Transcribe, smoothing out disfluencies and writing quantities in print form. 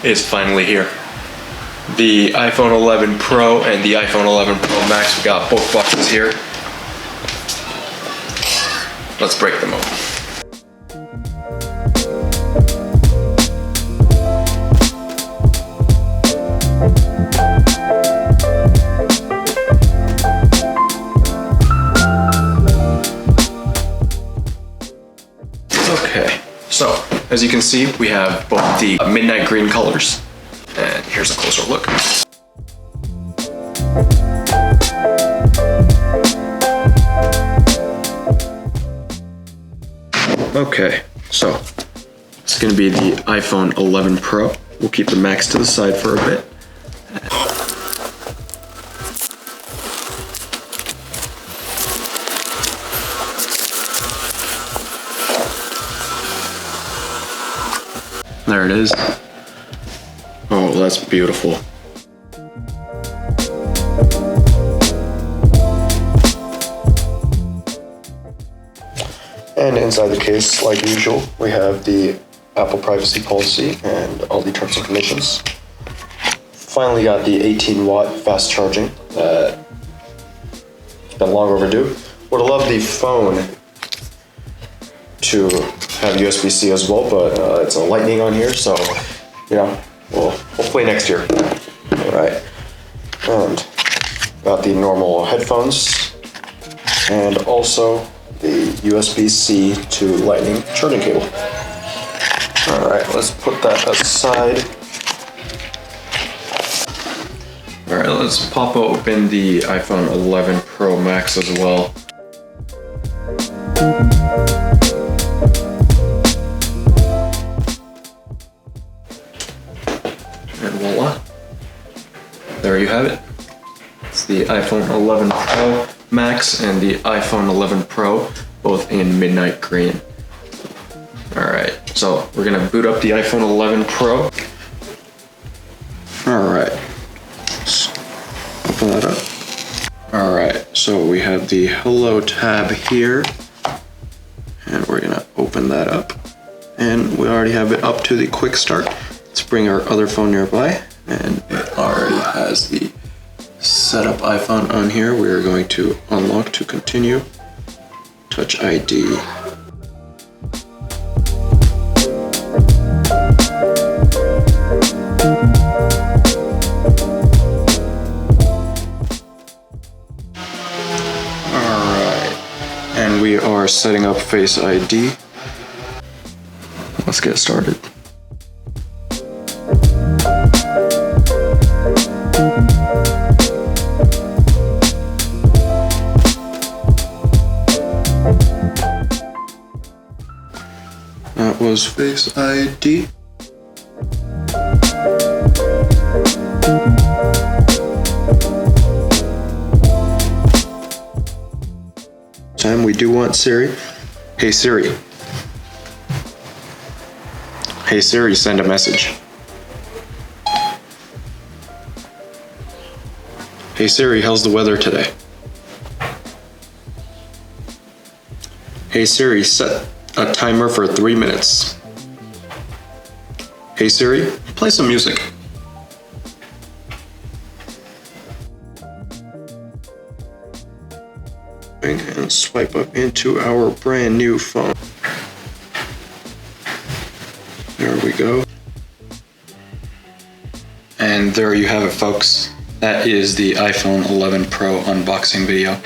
is finally here. The iPhone 11 Pro and the iPhone 11 Pro Max, we got both boxes here. Let's break them open. Okay, so as you can see, we have both the midnight green colors, and here's a closer look. Okay, so it's gonna be the iPhone 11 Pro. We'll keep the Max to the side for a bit. There it is. Oh, that's beautiful. And inside the case, like usual, we have the Apple privacy policy and all the terms and conditions. Finally got the 18-watt fast charging that been long overdue. Would have loved the phone to have USB-C as well, but it's a Lightning on here, so yeah, well, hopefully next year. All right, and got the normal headphones and also the USB-C to Lightning charging cable. All right, let's put that aside. All right, let's pop open the iPhone 11 Pro Max as well. And voila, there you have it. It's the iPhone 11 Pro Max and the iPhone 11 Pro, both in midnight green. All right, so we're gonna boot up the iPhone 11 Pro. All right, let's open that up. All right, so we have the Hello tab here, and we're gonna open that up. And we already have it up to the quick start. Let's bring our other phone nearby, and it already has the setup iPhone on here. We are going to unlock to continue. Touch ID. Alright, and we are setting up Face ID. Let's get started. That was Face ID. Time we do want Siri. Hey Siri. Hey Siri, send a message. Hey Siri, how's the weather today? Hey Siri, set a timer for 3 minutes. Hey Siri, play some music. And swipe up into our brand new phone. There we go. And there you have it, folks. That is the iPhone 11 Pro unboxing video.